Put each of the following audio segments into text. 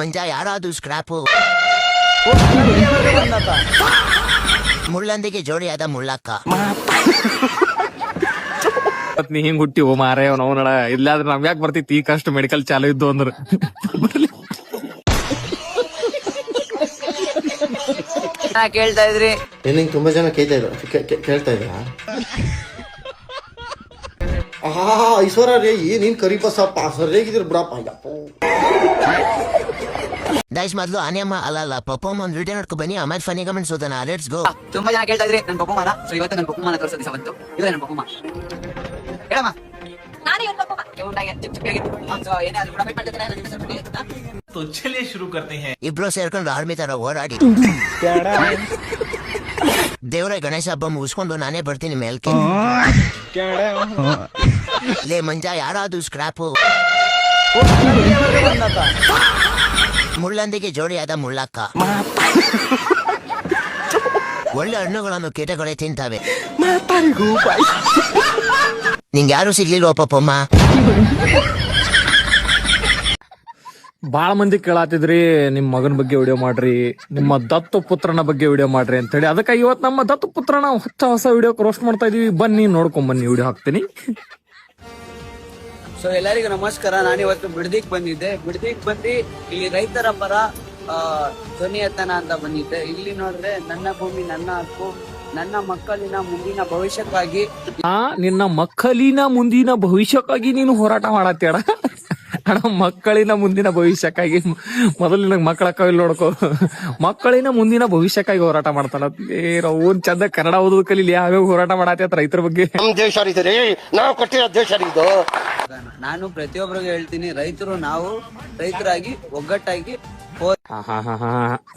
ಮಂಜ ಯಾರಾದ್ರೂ ಸ್ಕ್ರಾಪು ಮುಳ್ಳಂದಿಗೆ ಜೋಡಿಯಾದ ಮುಳ್ಳಕ್ಕ ನೀ ಹಿಂಗ್ ಹುಟ್ಟಿ ಓ ಮಾರೇ ನೋಡ ಇಲ್ಲಾದ್ರೆ ನಮ್ ಯಾಕೆ ಬರ್ತಿತ್ತು ಈ ಕಷ್ಟ ಮೆಡಿಕಲ್ ಚಾಲು ಇದ್ದು ಅಂದ್ರ ಕೇಳ್ತಾ ಇದ್ರಿ ನಿಂಗೆ ತುಂಬಾ ಜನ ಕೇಳ್ತಾ ಇದ್ರ ಐಶ್ವರ್ಯ ರೇ ಏನೇನ್ ಕರಿಬಸಪ್ಪ ಸರಿಯಾಗಿದ್ರು ಬಿಡಪ್ಪ ದಯಸ್ ಮೊದ್ಲು ಆನೆಯಮ್ಮ ಅಲ್ಲ ಪಪ್ಪಮ್ಮ ಒಂದು ವಿಡಿಯೋ ನೋಡ್ಕೊ ಬನ್ನಿ ಆಮೇಲೆ ಫನಿ ಕಮೆಂಟ್ಸ್ ಓದೋಣ. Let's go. ತುಂಬಾ ಜನ ಕೇಳ್ತಾ ಇದ್ರಿ ನನ್ ಪಪ್ಪಮ್ಮನ. ಸೊ ಇವತ್ತು ನನ್ ಪಪ್ಪಮ್ಮನ ತೋರಿಸೋ ದಿವಸ ಬಂತು. ಇದು ನನ್ ಪಪ್ಪಮ್ಮ. ಹೇಳಮ್ಮ. ನಾನೇ ಇವತ್ತು ಪಪ್ಪಮ್ಮ. ಕೇವಲಾಗೆ ಚಿಪ್ಪಿಗೆ ಸೊ ಏನಾದ್ರು ಕೂಡ ಫೈಟ್ ಮಾಡ್ತಿದ್ರೆ ನನ್ನ ಹೆಸರು ಬಿಡಿ ಅಂತ. तो चलिए शुरू करते हैं. ಇಬ್ರು ಸೇರ್ಕೊಂಡು ಆರ್ಮಿ ತರ ಹೋರಾಡಿ ದೇವರ ಗಣೇಶ ಹಬ್ಬ ಮುಗಿಸ್ಕೊಂಡು ನಾನೇ ಬರ್ತೀನಿ ಮೇಲ್ಕೆ. ಲೇ ಮಂಜ ಯಾರಾದ್ರೂ ಸ್ಕ್ರಾಪು ಮುಳ್ಳಂದಿಗೆ ಜೋಡಿಯಾದ ಮುಳ್ಳಕ್ಕ ಒಳ್ಳೆ ಹಣ್ಣುಗಳನ್ನು ಕೀಟಗಳೇ ತಿಂತಾವೆ. ನಿಂಗೆ ಯಾರು ಸಿಗ್ಲಿಲ್ವ ಪಪ್ಪಮ್ಮ? ಬಾಳ ಮಂದಿ ಕೇಳಾತಿದ್ರಿ ನಿಮ್ ಮಗನ ಬಗ್ಗೆ ವಿಡಿಯೋ ಮಾಡ್ರಿ, ನಿಮ್ಮ ದತ್ತು ಪುತ್ರನ ಬಗ್ಗೆ ವಿಡಿಯೋ ಮಾಡ್ರಿ ಅಂತ ಹೇಳಿ. ಅದಕ್ಕೆ ಇವತ್ ನಮ್ಮ ದತ್ತು ಪುತ್ರನ ಹೊಸ ವಿಡಿಯೋ ರೋಸ್ಟ್ ಮಾಡ್ತಾ ಇದೀವಿ. ಬನ್ನಿ ನೋಡ್ಕೊಂಡ್ ಬನ್ನಿ, ವಿಡಿಯೋ ಹಾಕ್ತೀನಿ. ಸೊ ಎಲ್ಲರಿಗೂ ನಮಸ್ಕಾರ. ನಾನಿವತ್ತು ಬಿಡದಿಕ್ ಬಂದಿದ್ದೆ. ಬಿಡದಿಕ್ ಬಂದು ಇಲ್ಲಿ ರೈತರ ಪರ ಧ್ವನಿ ಎತ್ತನ ಅಂತ ಬಂದಿದ್ದೆ. ಇಲ್ಲಿ ನೋಡಿದ್ರೆ ನನ್ನ ಭೂಮಿ ನನ್ನ ಹಕ್ಕು, ನನ್ನ ಮಕ್ಕಳಿನ ಮುಂದಿನ ಭವಿಷ್ಯಕ್ಕಾಗಿ ನಿನ್ನ ಮಕ್ಕಳಿನ ಮುಂದಿನ ಭವಿಷ್ಯಕ್ಕಾಗಿ ನೀನು ಹೋರಾಟ ಮಾಡತ್ತೇಡ ಅಣ್ಣ. ಮಕ್ಕಳಿನ ಮುಂದಿನ ಭವಿಷ್ಯಕ್ಕಾಗಿ ಮೊದಲು ನಿನಗ್ ಮಕ್ಕಳ ಕೈಲಿ ನೋಡ್ಕೋ. ಮಕ್ಕಳಿನ ಮುಂದಿನ ಭವಿಷ್ಯಕ್ಕಾಗಿ ಹೋರಾಟ ಮಾಡ್ತಾನ. ಓನ್ ಚಂದ ಕನ್ನಡ ಓದೋದ್ ಕಲೀಲಿ. ಯಾವ್ಯಾವ ಹೋರಾಟ ಮಾಡತ್ತ ರೈತರ ಬಗ್ಗೆ. ನಾವು ಕೊಟ್ಟಿರೋ ದೇಶ ಇದು. ನಾನು ಪ್ರತಿಯೊಬ್ಬರಿಗೂ ಹೇಳ್ತೀನಿ, ರೈತರು ನಾವು ರೈತರಾಗಿ ಒಗ್ಗಟ್ಟಾಗಿ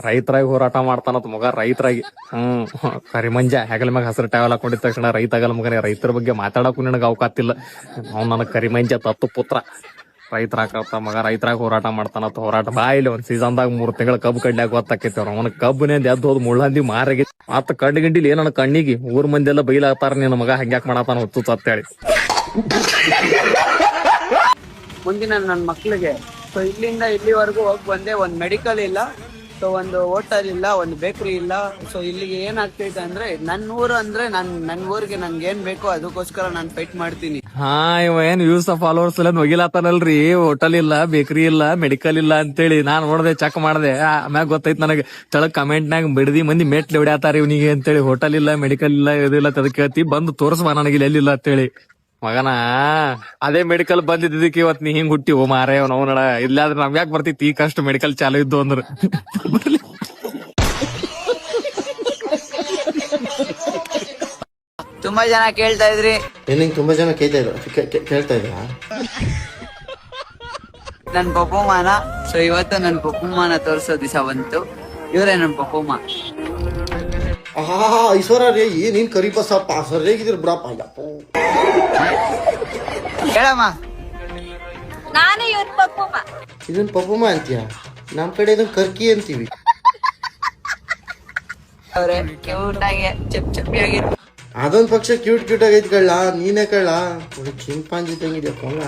ರೈತರಾಗಿ ಹೋರಾಟ ಮಾಡ್ತಾನತ್ ಮಗ. ರೈತರಾಗಿ ಕರಿಮಂಜ ಹೆಗಲ ಮ್ಯಾಗ ಹಸಿರು ಟ್ಯಾವಲ್ ಹಾಕೊಂಡಿದ ತಕ್ಷಣ ರೈತ ಆಗಲ್ಲ ಮಗನೇ. ರೈತರ ಬಗ್ಗೆ ಮಾತಾಡಕ್ಕೂ ನನಗೆ ಅವಕಾತಿಲ್ಲ. ಅವ್ನು ನನಗ್ ಕರಿಮಂಜ ತತ್ತು ಪುತ್ರ. ರೈತರಾಕ ಮಗ ರೈತರಾಗ ಹೋರಾಟ ಮಾಡ್ತಾನತ್. ಹೋರಾಟ ಬಾಯಿಲಿ ಒಂದ್ ಸೀಸನ್ದಾಗ 3 ತಿಂಗಳ ಕಬ್ಬು ಕಡ್ಲಾಗ ಗೊತ್ತಾಕೈತಿ. ಅವನ ಕಬ್ಬನೇ ಎದ್ದು ಹೋದ್ ಮುಳ್ಳಂದಿ ಮಾರಾಗಿ ಆತ ಕಡ್ಡು ಗಂಡಿಲಿ ಏನನ್ನ ಕಣ್ಣಿಗೆ ಊರ್ ಮಂದಿ ಎಲ್ಲ ಬೈಲಾತಾರ. ನಿನ್ನ ಮಗ ಹಂಗ್ಯಾಕ್ ಮಾಡತಾನ ಹೊತ್ತು ಅಂತೇಳಿ. ಮುಂದಿನ ನನ್ನ ಮಕ್ಳಿಗೆ ಸೊ ಇಲ್ಲಿಂದ ಇಲ್ಲಿವರೆಗೂ ಹೋಗಿ ಬಂದೆ. ಒಂದ್ ಮೆಡಿಕಲ್ ಇಲ್ಲ, ಸೊ ಒಂದು ಹೋಟೆಲ್ ಇಲ್ಲ, ಒಂದು ಬೇಕರಿ ಇಲ್ಲ. ಸೊ ಇಲ್ಲಿಗೆ ಏನಾಗ್ತೈತೆ ಅಂದ್ರೆ ನನ್ನ ಊರು ಅಂದ್ರೆ ನನ್ನ ಊರಿಗೆ ನನ್ಗೆ ಏನ್ ಬೇಕೋ ಅದಕ್ಕೋಸ್ಕರ ನಾನು ಫೈಟ್ ಮಾಡ್ತೀನಿ. ಇವ ಏನ್ ವ್ಯೂಸ್ ಫಾಲೋವರ್ಸ್ ಎಲ್ಲ ಒಗಿಲಾತಾನಲ್ರಿ. ಹೋಟೆಲ್ ಇಲ್ಲ, ಬೇಕರಿ ಇಲ್ಲ, ಮೆಡಿಕಲ್ ಇಲ್ಲ ಅಂತೇಳಿ ನಾನ್ ನೋಡ್ದೆ, ಚೆಕ್ ಮಾಡ್ದೆ. ಆಮ್ಯಾಗ ಗೊತ್ತೈತ್ ನನಗೆ. ತೆಳಗ್ ಕಮೆಂಟ್ ನಾಗ ಬಿಡದಿ ಮಂದಿ ಮೆಟ್ಲಿ ಹೊಡ್ಯಾತಾರ ಇವನಿಗೆ ಅಂತೇಳಿ. ಹೋಟೆಲ್ ಇಲ್ಲ, ಮೆಡಿಕಲ್ ಇಲ್ಲ, ಇದಿಲ್ಲ ಅದಕ್ಕೆ ಕೇಳ್ತಿ ಬಂದು ತೋರ್ಸ್ಬಾ ನನಗೆ ಎಲ್ಲಿಲ್ಲ ಅಂತೇಳಿ. ಮಗನ ಅದೇ ಮೆಡಿಕಲ್ ಬಂದಿದ್ದಕ್ಕೆ ಇವತ್ ನೀ ಹಿಂಗ್ ಹುಟ್ಟಿ ಓ ಮಾರೇ ನೋಡ ಇಲ್ಲಾದ್ರೆ ನಮ್ ಯಾಕೆ ಬರ್ತಿತ್ತು ಈ ಕಷ್ಟ ಮೆಡಿಕಲ್ ಚಾಲು ಇದ್ದು ಅಂದ್ರ. ತುಂಬಾ ಜನ ಕೇಳ್ತಾ ಇದ್ರಿ ನಿಂಗೆ ತುಂಬಾ ಜನ ಕೇಳ್ತಾ ಇದ್ರ ನನ್ ಪಪ್ಪಮ್ಮನ. ಸೊ ಇವತ್ತು ನನ್ ಪಪ್ಪಮ್ಮನ ತೋರ್ಸೋ ದಿವಸ ಬಂತು. ಇವ್ರೇ ನನ್ ಪಪ್ಪಮ್ಮ. ಐಶ್ವರ್ಯ ರೇ ಏನೇನ್ ಕರಿಬಸಪ್ಪ ಸರಿಯಾಗಿದ್ರು ಬಿಡಪ್ಪ. ಹೇಳಮ್ಮ. ನಾನೇ ಇವ್ರ ಪಪ್ಪಮ್ಮ. ಇದನ್ ಪಪ್ಪಮ್ಮ ಅಂತೀಯ? ನಮ್ ಕಡೆ ಇದನ್ ಕರ್ಕಿ ಅಂತೀವಿ. ಅವ್ರೆ ಕ್ಯೂಟ್ ಆಗಿ ಚಪ್ಪಿಯಾಗಿ ಅದೊಂದ್ ಪಕ್ಷ ಕ್ಯೂಟ್ ಆಗೈತಿ ಕಳ್ಳ. ನೀನೇ ಕಳ್ಳ ಚಿಂಪಾಂಜಿ ತಂಗಿದ್ಯಾ ಕೊಂಗ.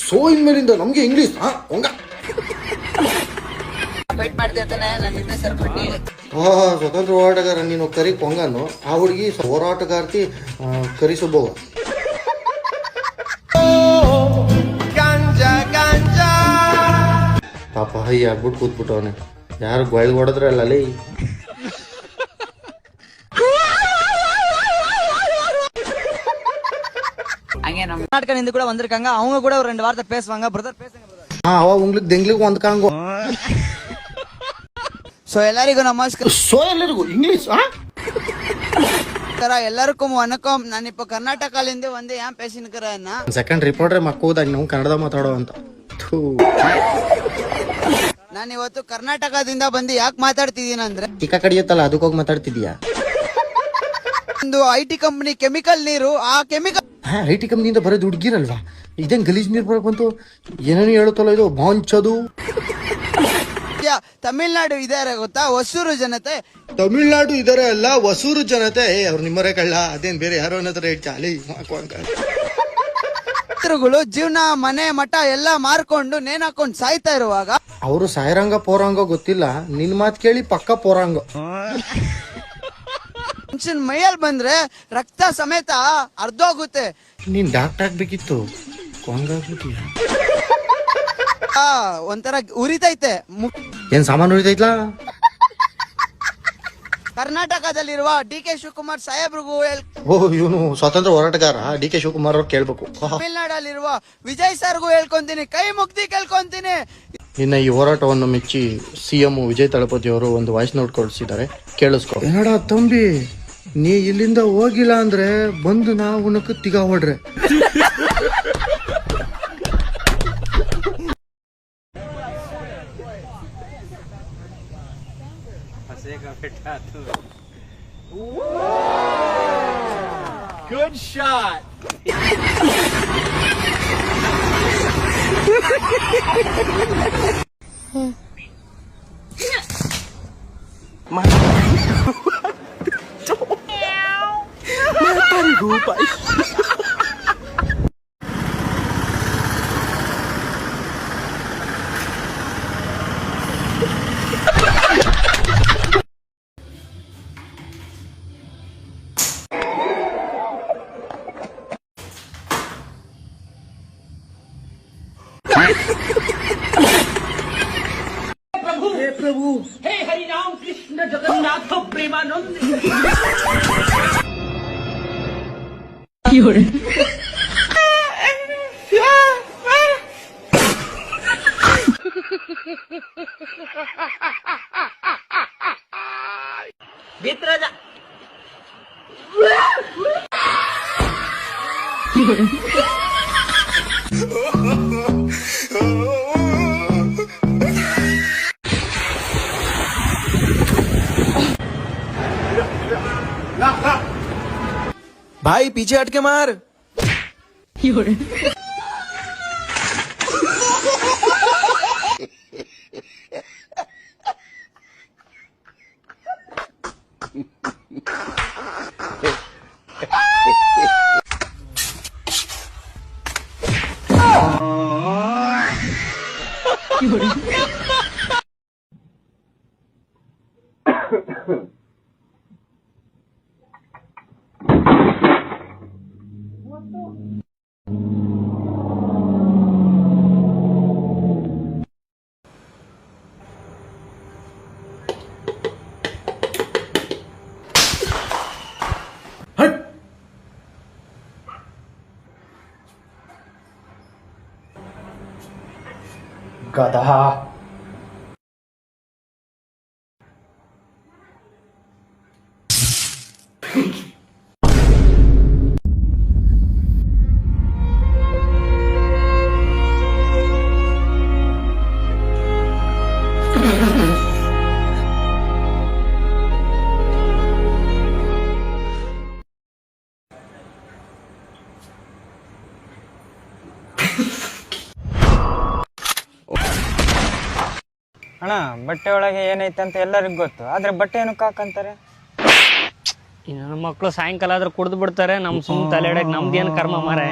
ಸೋ ಇನ್ಮೇಲಿಂದ ನಮ್ಗೆ ಇಂಗ್ಲಿಷ್ ಕೊಂಗ ಫೈಟ್ ಮಾಡ್ತಿರ್ತಾನೆ. ನನ್ನ ಹೆಸರು ಪಟ್ಟಿ. ಸ್ವತಂತ್ರ ಹೋರಾಟಗಾರ ನೀನು ಕರಿ ಕೊಂಗನು. ಆ ಹುಡುಗಿ ಹೋರಾಟಗಾರ್ತಿ ಕರಿ ಸುಬ್ಬವ್ವ. ಪಾಪ ಹೈ ಆಗ್ಬಿಟ್ಟು ಕೂತ್ಬಿಟ್ಟವನೆ. ಯಾರು ಗೋಳ್ ಹೊಡೆದ್ರಲ್ಲ ಅಲ್ಲಿ. ಹಂಗೆ ನಮ್ಮ ಕರ್ನಾಟಕದಿಂದ ಕೂಡ வந்திருக்காங்க. அவங்க கூட ஒரு 2 வார்த்தை பேசுவாங்க. பிரதர் பேசுங்க பிரதர். ಅವ ಉಂಗ್ಲಿಕ್ ದೆಂಗ್ಲಿಕ್ ಒಂದ್ ಕಾಂಗೋ. ಸೊ ಎಲ್ಲರಿಗೂ ನಮಸ್ಕಾರ. ಸೋ ಎಲ್ಲರಿಗೂ ಇಂಗ್ಲಿಷ್ ಎಲ್ಲರಿಗೂ ವಣಕಂ. ನಾನು ಇಪ್ಪ ಕರ್ನಾಟಕದಿಂದ ಒಂದು ಏನ್ ಪೇಸಿನ್ಕರನ್ನ ಸೆಕೆಂಡ್ ರಿಪೋರ್ಟ್ರೆ ಮಕ್ಕೂದಾಗ ನಾವು ಕನ್ನಡ ಮಾತಾಡೋ ಅಂತ. ನಾನು ಇವತ್ತು ಕರ್ನಾಟಕದಿಂದ ಬಂದು ಯಾಕೆ ಮಾತಾಡ್ತಿದ್ದೀನಿ ಅಂದ್ರೆ, ಚಿಕ್ಕ ಕಡಿಯುತ್ತಲ್ಲ ಅದಕ್ಕೋಗಿ ಮಾತಾಡ್ತಿದ್ಯಾ? ಒಂದು IT ಕಂಪನಿ ಕೆಮಿಕಲ್ ನೀರು, ಆ ಕೆಮಿಕಲ್ IT ಕಂಪ್ನಿಯಿಂದ ಬರೋದು ಹುಡುಗಿರಲ್ವಾ? ಇದೇನ್ ಗಲೀಜ್ ನೀರು ಬರಕ್ ಬಂತು? ಏನೇನು ಹೇಳುತ್ತಲ್ಲ ಇದು ಬಾಂಚದು. ತಮಿಳ್ನಾಡು ಇದಾರೆ ಗೊತ್ತಾ, ಹೊಸೂರು ಜನತೆ. ತಮಿಳ್ನಾಡು ಇದಾರೆ ಅಲ್ಲ, ಹೊಸೂರು ಜನತೆ. ಅವ್ರು ನಿಮ್ಮರೇ ಕಳ್ಳ. ಅದೇನ್ ಬೇರೆ ಯಾರೋ ಅನ್ನೋದ್ರ ಚಾಲಿ ರೈತರುಗಳು ಜೀವನ ಮನೆ ಮಠ ಎಲ್ಲ ಮಾರ್ಕೊಂಡು ನೇಣಾಕೊಂಡು ಸಾಯ್ತಾ ಇರುವಾಗ ಅವರು ಸಾಯಿರಂಗ ಪೋರಂಗ ಗೊತ್ತಿಲ್ಲ, ನಿನ್ ಮಾತ್ ಕೇಳಿ ಪಕ್ಕ ಪೋರಂಗ. ಮನುಷ್ಯನ್ ಮೈಯಲ್ಲಿ ಬಂದ್ರೆ ರಕ್ತ ಸಮೇತ ಅರ್ಧೋಗುತ್ತೆ. ನೀನ್ ಡಾಕ್ಟರ್ ಆಗ್ಬೇಕಿತ್ತು, ಕೊಂಗಾಗ್ಬಿಟ್ಟಿಯ. ಒಂಥರ ಉರಿತೈತೆ. ಏನ್ ಸಾಮಾನು ಉಳಿತೈತ್ಲಾ? ಕರ್ನಾಟಕದಲ್ಲಿರುವ ಡಿ.ಕೆ. ಶಿವಕುಮಾರ್ ಸಾಹೇಬ್ರಿಗೂ ಇವನು ಸ್ವಾತಂತ್ರ್ಯ ಹೋರಾಟಗಾರ ಡಿ.ಕೆ. ಶಿವಕುಮಾರ್ ಅವ್ರು ಕೇಳ್ಬೇಕು. ತಮಿಳ್ನಾಡಲ್ಲಿರುವ ವಿಜಯ್ ಸರ್ಗೂ ಹೇಳ್ಕೊಂತೀನಿ, ಕೈ ಮುಗ್ದಿ ಕೇಳ್ಕೊಂತೀನಿ. ಇನ್ನ ಈ ಹೋರಾಟವನ್ನು ಮೆಚ್ಚಿ ಸಿಎಂ ವಿಜಯ್ ತಳಪತಿ ಅವರು ಒಂದು ವಾಯ್ಸ್ ನೋಟ್ ಕಳಿಸಿದ್ದಾರೆ, ಕೇಳಿಸ್ಕೊ. ಏನಡ ತಂಬಿ, ನೀ ಇಲ್ಲಿಂದ ಹೋಗಿಲ್ಲ ಅಂದ್ರೆ ಬಂದು ನಾವು ತಿಗ ಹೊಡ್ರೆ. Good shot. भाई पीछे हट के मार। गधा। ಅಣ್ಣ ಬಟ್ಟೆ ಒಳಗೆ ಏನೈತೆ ಅಂತ ಎಲ್ಲರಿಗೂ ಗೊತ್ತು, ಆದ್ರೆ ಬಟ್ಟೆ ಏನಕ್ಕೆ ಹಾಕಂತಾರೆ? ನನ್ನ ಮಕ್ಕಳು ಸಾಯಂಕಾಲ ಆದ್ರೆ ಕುಡ್ದು ಬಿಡ್ತಾರೆ, ನಮ್ ಸುಮ್ ತಲೆ ಇಡಕ್ ನಮ್ದೇನ್ ಕರ್ಮ ಮಾರೆ.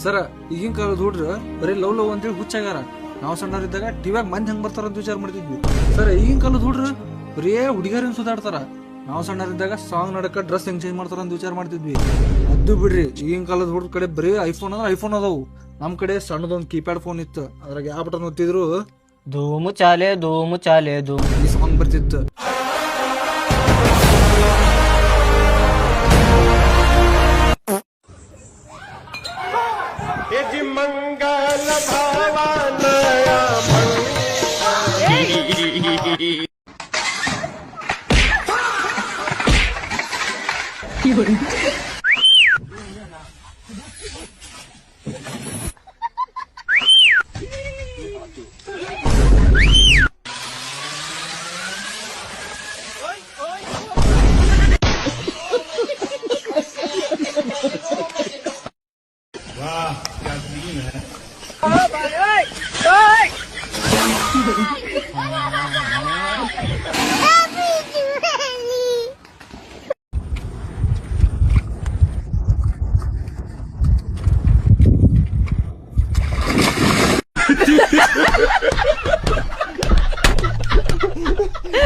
ಸರ ಈಗಿನ ಕಾಲದ ಹುಡ್ರ ಬರೀ ಲವ್ ಲವ್ ಅಂತೇಳಿ ಹುಚ್ಚಾಗಾರ. ನಾವು ಸಣ್ಣರಿದ್ದಾಗ ಟಿವ್ಯಾಗ ಮಂದಿ ಹೆಂಗ್ ಬರ್ತಾರ ಅಂತ ವಿಚಾರ ಮಾಡ್ತಿದ್ವಿ. ಸರ್ ಈಗಿನ ಕಾಲದ ಹುಡ್ರ ಬರೀ ಹುಡುಗಿಯರನ್ನ ಸುತ್ತಾಡ್ತಾರ. ನಾವು ಸಣ್ಣರಿದ್ದಾಗ ಸಾಂಗ್ ನಡಕ ಡ್ರೆಸ್ ಹೆಂಗ್ ಚೇಂಜ್ ಮಾಡ್ತಾರ ಅಂತ ವಿಚಾರ ಮಾಡ್ತಿದ್ವಿ. ಅದು ಬಿಡ್ರಿ, ಈಗಿನ ಕಾಲದ ಹುಡ್ರ ಕಡೆ ಬರೀ ಐಫೋನ್ ಅಂದ್ರೆ ಐಫೋನ್ ಅದಾವು. ನಮ್ ಕಡೆ ಸಣ್ಣದೊಂದು ಕೀಪ್ಯಾಡ್ ಫೋನ್ ಇತ್ತು, ಅದ್ರಾಗ ಯಾವ ಬಟನ್ ಒತ್ತಿದ್ರು ಧೂಮು ಚಾಲೆ ಧೂಮು ಚಾಲೆ ಧೂಮ್ ಈ ಸಾಂಗ್ ಬರ್ತಿತ್ತು.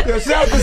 Yourself